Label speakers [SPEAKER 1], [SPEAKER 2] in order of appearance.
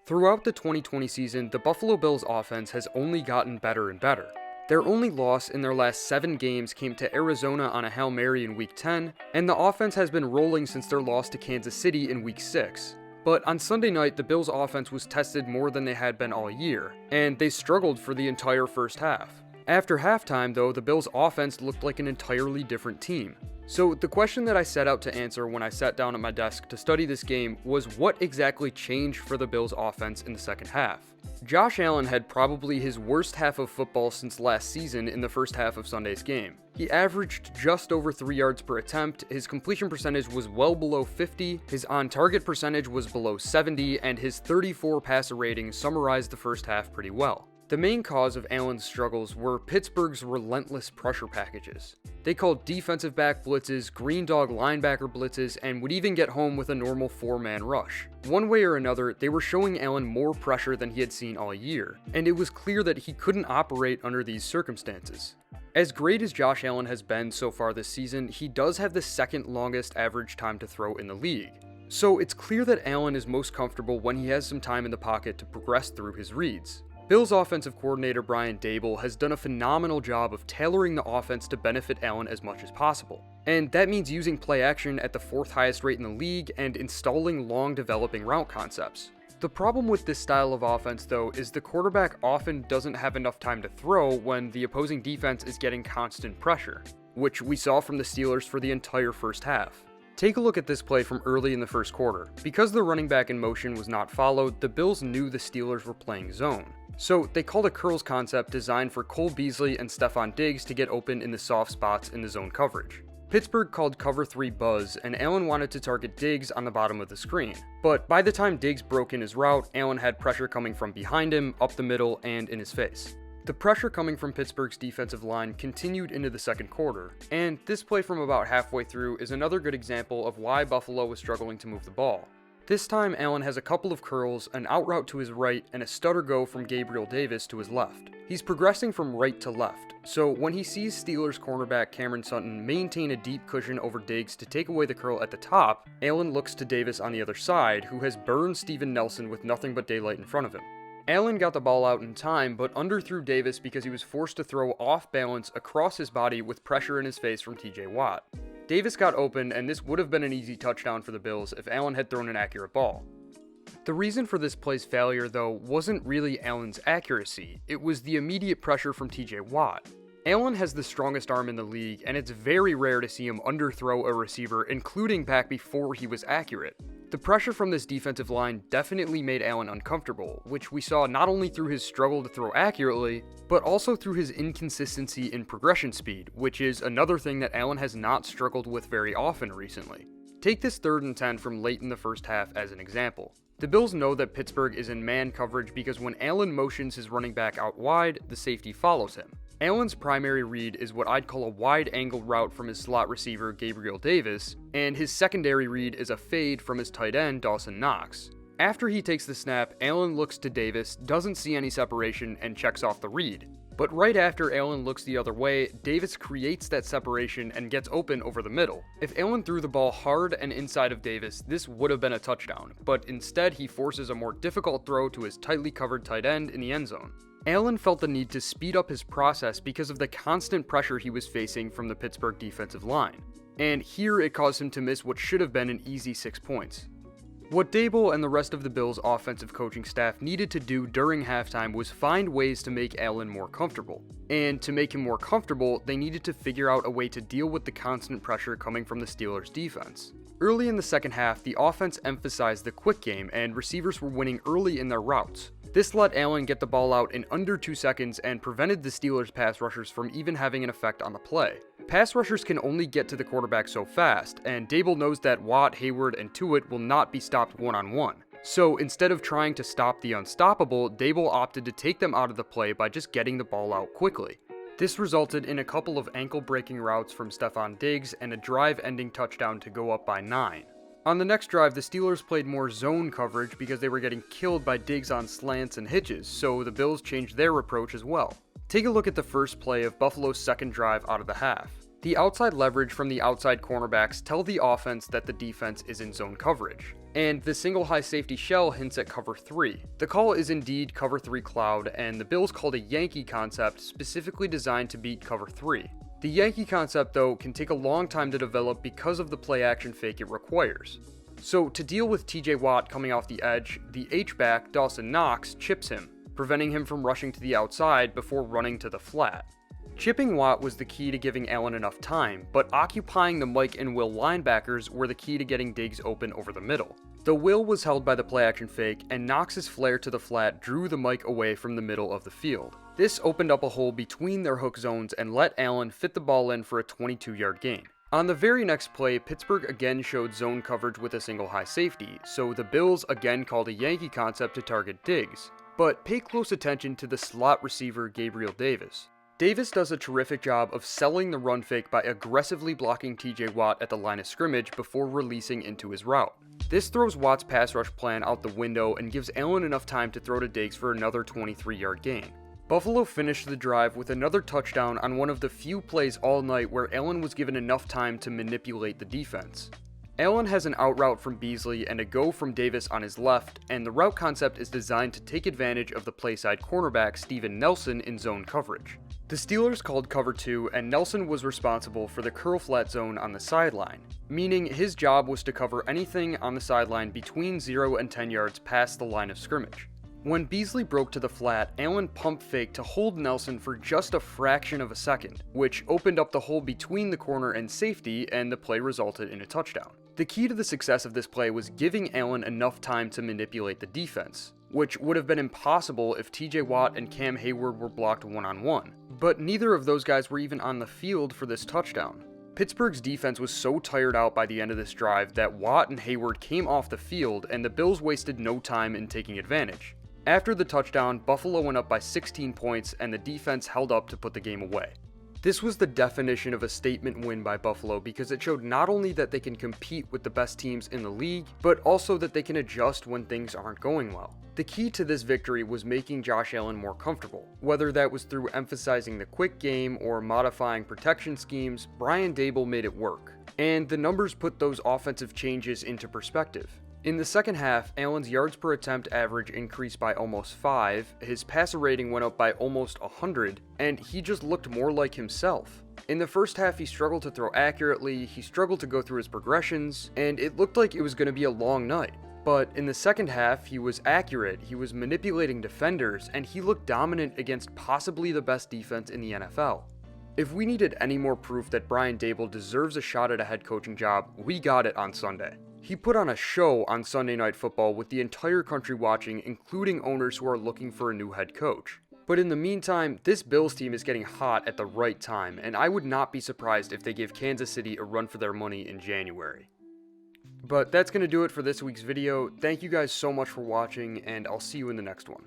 [SPEAKER 1] Throughout the 2020 season, the Buffalo Bills offense has only gotten better and better. Their only loss in their last 7 games came to Arizona on a Hail Mary in Week 10, and the offense has been rolling since their loss to Kansas City in Week 6. But on Sunday night, the Bills offense was tested more than they had been all year, and they struggled for the entire first half. After halftime, though, the Bills offense looked like an entirely different team. So the question that I set out to answer when I sat down at my desk to study this game was what exactly changed for the Bills offense in the second half. Josh Allen had probably his worst half of football since last season in the first half of Sunday's game. He averaged just over 3 yards per attempt, his completion percentage was well below 50, his on-target percentage was below 70, and his 34 passer rating summarized the first half pretty well. The main cause of Allen's struggles were Pittsburgh's relentless pressure packages. They called defensive back blitzes, green dog linebacker blitzes, and would even get home with a normal 4-man rush. One way or another, they were showing Allen more pressure than he had seen all year, and it was clear that he couldn't operate under these circumstances. As great as Josh Allen has been so far this season, he does have the second longest average time to throw in the league. So it's clear that Allen is most comfortable when he has some time in the pocket to progress through his reads. Bills offensive coordinator Brian Daboll has done a phenomenal job of tailoring the offense to benefit Allen as much as possible. And that means using play action at the 4th highest rate in the league and installing long developing route concepts. The problem with this style of offense, though, is the quarterback often doesn't have enough time to throw when the opposing defense is getting constant pressure, which we saw from the Steelers for the entire first half. Take a look at this play from early in the first quarter. Because the running back in motion was not followed, the Bills knew the Steelers were playing zone. So they called a curls concept designed for Cole Beasley and Stephon Diggs to get open in the soft spots in the zone coverage. Pittsburgh called cover 3 buzz, and Allen wanted to target Diggs on the bottom of the screen. But by the time Diggs broke in his route, Allen had pressure coming from behind him, up the middle, and in his face. The pressure coming from Pittsburgh's defensive line continued into the second quarter, and this play from about halfway through is another good example of why Buffalo was struggling to move the ball. This time, Allen has a couple of curls, an out route to his right, and a stutter go from Gabriel Davis to his left. He's progressing from right to left, so when he sees Steelers cornerback Cameron Sutton maintain a deep cushion over Diggs to take away the curl at the top, Allen looks to Davis on the other side, who has burned Steven Nelson with nothing but daylight in front of him. Allen got the ball out in time, but underthrew Davis because he was forced to throw off balance across his body with pressure in his face from TJ Watt. Davis got open, and this would have been an easy touchdown for the Bills if Allen had thrown an accurate ball. The reason for this play's failure, though, wasn't really Allen's accuracy, it was the immediate pressure from TJ Watt. Allen has the strongest arm in the league, and it's very rare to see him underthrow a receiver, including back before he was accurate. The pressure from this defensive line definitely made Allen uncomfortable, which we saw not only through his struggle to throw accurately, but also through his inconsistency in progression speed, which is another thing that Allen has not struggled with very often recently. Take this 3rd and 10 from late in the first half as an example. The Bills know that Pittsburgh is in man coverage because when Allen motions his running back out wide, the safety follows him. Allen's primary read is what I'd call a wide-angle route from his slot receiver, Gabriel Davis, and his secondary read is a fade from his tight end, Dawson Knox. After he takes the snap, Allen looks to Davis, doesn't see any separation, and checks off the read. But right after Allen looks the other way, Davis creates that separation and gets open over the middle. If Allen threw the ball hard and inside of Davis, this would have been a touchdown, but instead he forces a more difficult throw to his tightly covered tight end in the end zone. Allen felt the need to speed up his process because of the constant pressure he was facing from the Pittsburgh defensive line. And here it caused him to miss what should have been an easy 6 points. What Daboll and the rest of the Bills' offensive coaching staff needed to do during halftime was find ways to make Allen more comfortable. And to make him more comfortable, they needed to figure out a way to deal with the constant pressure coming from the Steelers' defense. Early in the second half, the offense emphasized the quick game and receivers were winning early in their routes. This let Allen get the ball out in under 2 seconds and prevented the Steelers' pass rushers from even having an effect on the play. Pass rushers can only get to the quarterback so fast, and Daboll knows that Watt, Hayward, and Tuitt will not be stopped one-on-one. So instead of trying to stop the unstoppable, Daboll opted to take them out of the play by just getting the ball out quickly. This resulted in a couple of ankle-breaking routes from Stephon Diggs and a drive-ending touchdown to go up by 9. On the next drive, the Steelers played more zone coverage because they were getting killed by Diggs on slants and hitches, so the Bills changed their approach as well. Take a look at the first play of Buffalo's second drive out of the half. The outside leverage from the outside cornerbacks tell the offense that the defense is in zone coverage. and the single high safety shell hints at cover 3. The call is indeed cover 3 cloud, and the Bills called a Yankee concept specifically designed to beat cover 3. The Yankee concept, though, can take a long time to develop because of the play action fake it requires. So to deal with TJ Watt coming off the edge, the H-back, Dawson Knox, chips him, preventing him from rushing to the outside before running to the flat. Chipping Watt was the key to giving Allen enough time, but occupying the Mike and Will linebackers were the key to getting Diggs open over the middle. The Will was held by the play-action fake, and Knox's flare to the flat drew the Mike away from the middle of the field. This opened up a hole between their hook zones and let Allen fit the ball in for a 22-yard gain. On the very next play, Pittsburgh again showed zone coverage with a single high safety, so the Bills again called a Yankee concept to target Diggs. But pay close attention to the slot receiver Gabriel Davis. Davis does a terrific job of selling the run fake by aggressively blocking TJ Watt at the line of scrimmage before releasing into his route. This throws Watt's pass rush plan out the window and gives Allen enough time to throw to Diggs for another 23-yard gain. Buffalo finished the drive with another touchdown on one of the few plays all night where Allen was given enough time to manipulate the defense. Allen has an out route from Beasley and a go from Davis on his left, and the route concept is designed to take advantage of the playside cornerback Steven Nelson in zone coverage. The Steelers called cover 2, and Nelson was responsible for the curl flat zone on the sideline, meaning his job was to cover anything on the sideline between 0 and 10 yards past the line of scrimmage. When Beasley broke to the flat, Allen pump faked to hold Nelson for just a fraction of a second, which opened up the hole between the corner and safety, and the play resulted in a touchdown. The key to the success of this play was giving Allen enough time to manipulate the defense, which would have been impossible if TJ Watt and Cam Hayward were blocked one-on-one. But neither of those guys were even on the field for this touchdown. Pittsburgh's defense was so tired out by the end of this drive that Watt and Hayward came off the field, and the Bills wasted no time in taking advantage. After the touchdown, Buffalo went up by 16 points, and the defense held up to put the game away. This was the definition of a statement win by Buffalo because it showed not only that they can compete with the best teams in the league, but also that they can adjust when things aren't going well. The key to this victory was making Josh Allen more comfortable. Whether that was through emphasizing the quick game or modifying protection schemes, Brian Daboll made it work. And the numbers put those offensive changes into perspective. In the second half, Allen's yards per attempt average increased by almost 5, his passer rating went up by almost 100, and he just looked more like himself. In the first half, he struggled to throw accurately, he struggled to go through his progressions, and it looked like it was going to be a long night. But in the second half, he was accurate, he was manipulating defenders, and he looked dominant against possibly the best defense in the NFL. If we needed any more proof that Brian Daboll deserves a shot at a head coaching job, we got it on Sunday. He put on a show on Sunday Night Football with the entire country watching, including owners who are looking for a new head coach. But in the meantime, this Bills team is getting hot at the right time, and I would not be surprised if they give Kansas City a run for their money in January. But that's going to do it for this week's video. Thank you guys so much for watching, and I'll see you in the next one.